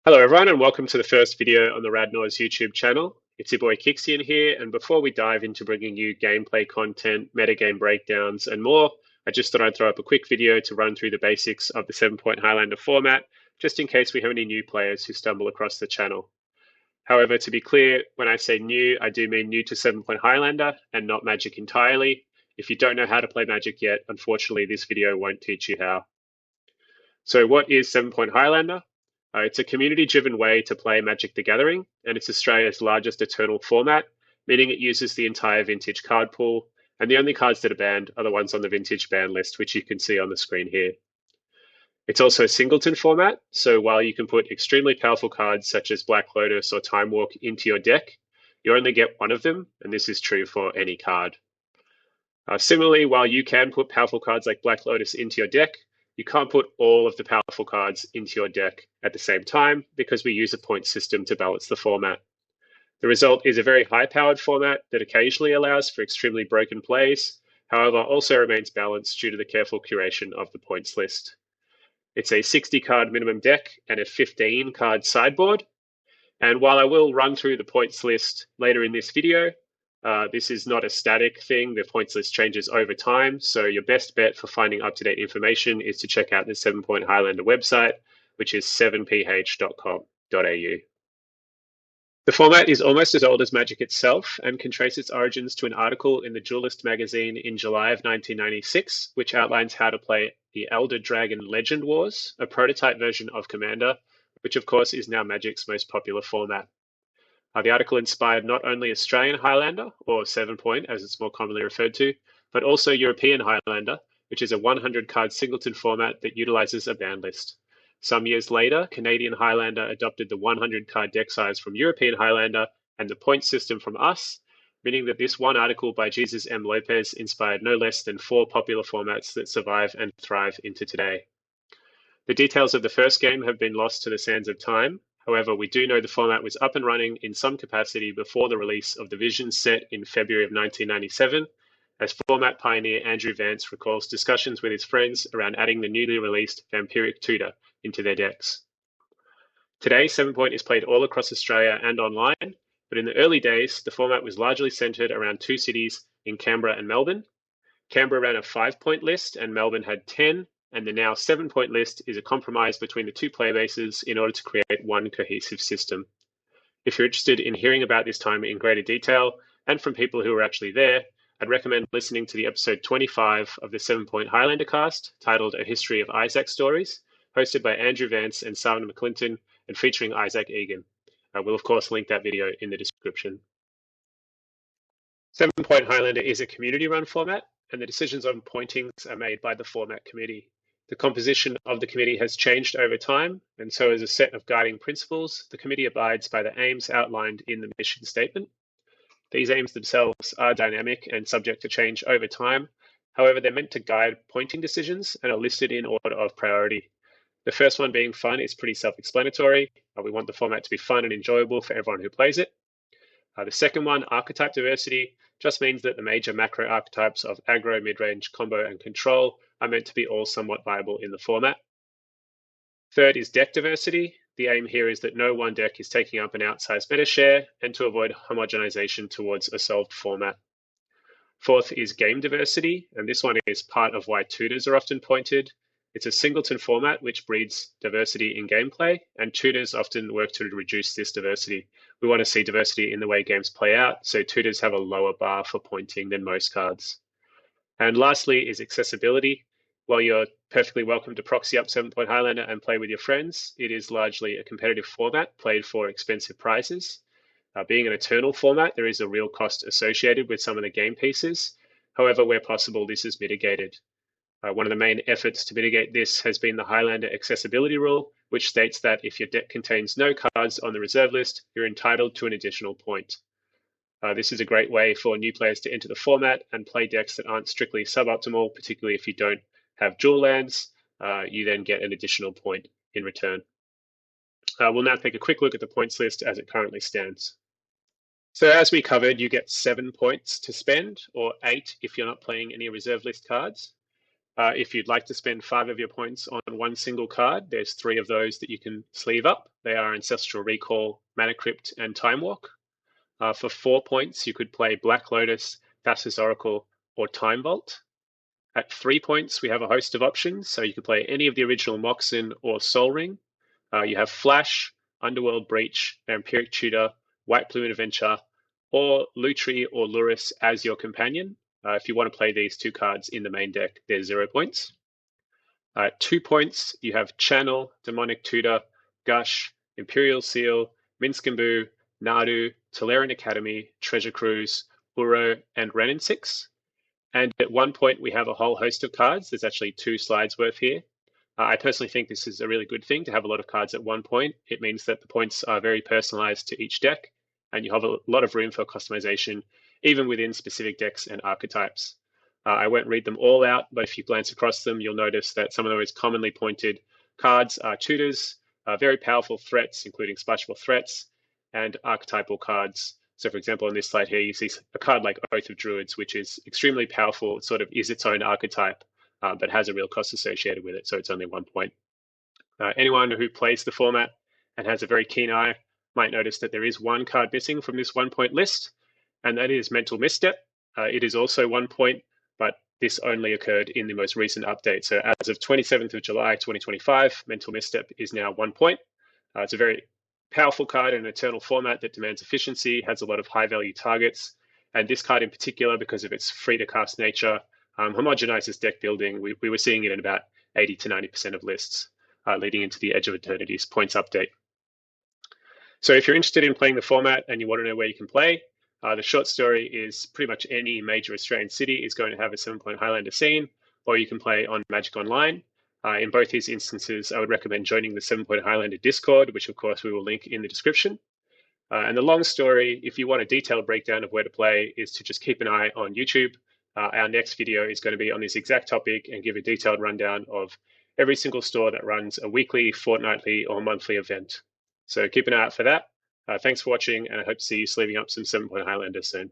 Hello everyone and welcome to the first video on the Rad Nauseam YouTube channel. It's your boy Kixian here, and before we dive into bringing you gameplay content, metagame breakdowns and more, I just thought I'd throw up a quick video to run through the basics of the 7-Point Highlander format, just in case we have any new players who stumble across the channel. However, to be clear, when I say new, I do mean new to 7-Point Highlander and not Magic entirely. If you don't know how to play Magic yet, unfortunately this video won't teach you how. So what is 7-Point Highlander? It's a community-driven way to play Magic the Gathering, and it's Australia's largest eternal format, meaning it uses the entire vintage card pool, and the only cards that are banned are the ones on the vintage ban list, which you can see on the screen here. It's also a singleton format, so while you can put extremely powerful cards such as Black Lotus or Time Walk into your deck, you only get one of them, and this is true for any card. Similarly, while you can put powerful cards like Black Lotus into your deck, you can't put all of the powerful cards into your deck at the same time because we use a point system to balance the format. The result is a very high-powered format that occasionally allows for extremely broken plays, however also remains balanced due to the careful curation of the points list. It's a 60-card minimum deck and a 15-card sideboard, and while I will run through the points list later in this video, this is not a static thing. The points list changes over time. So your best bet for finding up-to-date information is to check out the 7-Point Highlander website, which is 7ph.com.au. The format is almost as old as Magic itself and can trace its origins to an article in the Duelist magazine in July of 1996, which outlines how to play the Elder Dragon Legend Wars, a prototype version of Commander, which of course is now Magic's most popular format. The article inspired not only Australian Highlander, or 7-Point as it's more commonly referred to, but also European Highlander, which is a 100-card singleton format that utilizes a ban list. Some years later, Canadian Highlander adopted the 100-card deck size from European Highlander and the point system from us, meaning that this one article by Jesus M. Lopez inspired no less than 4 popular formats that survive and thrive into today. The details of the first game have been lost to the sands of time. However, we do know the format was up and running in some capacity before the release of the Vision set in February of 1997, as format pioneer Andrew Vance recalls discussions with his friends around adding the newly released Vampiric Tutor into their decks. Today, 7-Point is played all across Australia and online, but in the early days, the format was largely centered around 2 cities in Canberra and Melbourne. Canberra ran a 5-point list and Melbourne had 10, and the now 7-point list is a compromise between the 2 playbases in order to create one cohesive system. If you're interested in hearing about this time in greater detail, and from people who were actually there, I'd recommend listening to the episode 25 of the 7-Point Highlander cast, titled A History of Isaac Stories, hosted by Andrew Vance and Simon McClinton, and featuring Isaac Egan. We'll of course link that video in the description. 7-Point Highlander is a community-run format, and the decisions on pointings are made by the format committee. The composition of the committee has changed over time, and so as a set of guiding principles, the committee abides by the aims outlined in the mission statement. These aims themselves are dynamic and subject to change over time. However, they're meant to guide pointing decisions and are listed in order of priority. The first one being fun is pretty self-explanatory. We want the format to be fun and enjoyable for everyone who plays it. The second one, archetype diversity, just means that the major macro archetypes of aggro, midrange, combo, and control are meant to be all somewhat viable in the format. Third is deck diversity. The aim here is that no one deck is taking up an outsized meta share and to avoid homogenization towards a solved format. Fourth is game diversity, and this one is part of why tutors are often pointed. It's a singleton format which breeds diversity in gameplay, and tutors often work to reduce this diversity. We want to see diversity in the way games play out, so tutors have a lower bar for pointing than most cards. And lastly is accessibility. While you're perfectly welcome to proxy up 7-Point Highlander and play with your friends, it is largely a competitive format played for expensive prizes. Being an eternal format, there is a real cost associated with some of the game pieces. However, where possible, this is mitigated. One of the main efforts to mitigate this has been the Highlander accessibility rule, which states that if your deck contains no cards on the reserve list, you're entitled to an additional point. This is a great way for new players to enter the format and play decks that aren't strictly suboptimal, particularly if you don't have dual lands. You then get an additional point in return. We'll now take a quick look at the points list as it currently stands. So as we covered, you get 7 points to spend, or 8 if you're not playing any reserve list cards. If you'd like to spend 5 of your points on one single card, there's 3 of those that you can sleeve up. They are Ancestral Recall, Mana Crypt, and Time Walk. For 4 points, you could play Black Lotus, Thassa's Oracle, or Time Vault. At 3 points, we have a host of options, so you could play any of the original Moxen or Sol Ring. You have Flash, Underworld Breach, Vampiric Tutor, White Plume Adventure, or Lutri or Luris as your companion. If you want to play these 2 cards in the main deck, they're 0 points. 2 points, you have Channel, Demonic Tutor, Gush, Imperial Seal, Minskimbu, Nadu, Tolarian Academy, Treasure Cruise, Uro, and Renin 6. And at 1 point, we have a whole host of cards. There's actually 2 slides worth here. I personally think this is a really good thing to have a lot of cards at 1 point. It means that the points are very personalized to each deck, and you have a lot of room for customization, even within specific decks and archetypes. I won't read them all out, but if you glance across them, you'll notice that some of the most commonly pointed cards are tutors, very powerful threats, including splashable threats, and archetypal cards. So for example, on this slide here, you see a card like Oath of Druids, which is extremely powerful. It sort of is its own archetype, but has a real cost associated with it, so it's only 1 point. Anyone who plays the format and has a very keen eye might notice that there is 1 card missing from this 1 point list, and that is Mental Misstep. It is also 1 point, but this only occurred in the most recent update. So as of 27th of July, 2025, Mental Misstep is now 1 point. It's a very powerful card in an Eternal format that demands efficiency, has a lot of high-value targets, and this card in particular, because of its free-to-cast nature, homogenizes deck building. We were seeing it in about 80 to 90% of lists, leading into the Edge of Eternity's points update. So if you're interested in playing the format and you want to know where you can play, the short story is pretty much any major Australian city is going to have a 7-point Highlander scene, or you can play on Magic Online. In both these instances, I would recommend joining the 7-point Highlander Discord, which of course we will link in the description. And the long story, if you want a detailed breakdown of where to play, is to just keep an eye on YouTube. Our next video is going to be on this exact topic and give a detailed rundown of every single store that runs a weekly, fortnightly, or monthly event. So keep an eye out for that. Thanks for watching, and I hope to see you sleeving up some 7-point Highlander soon.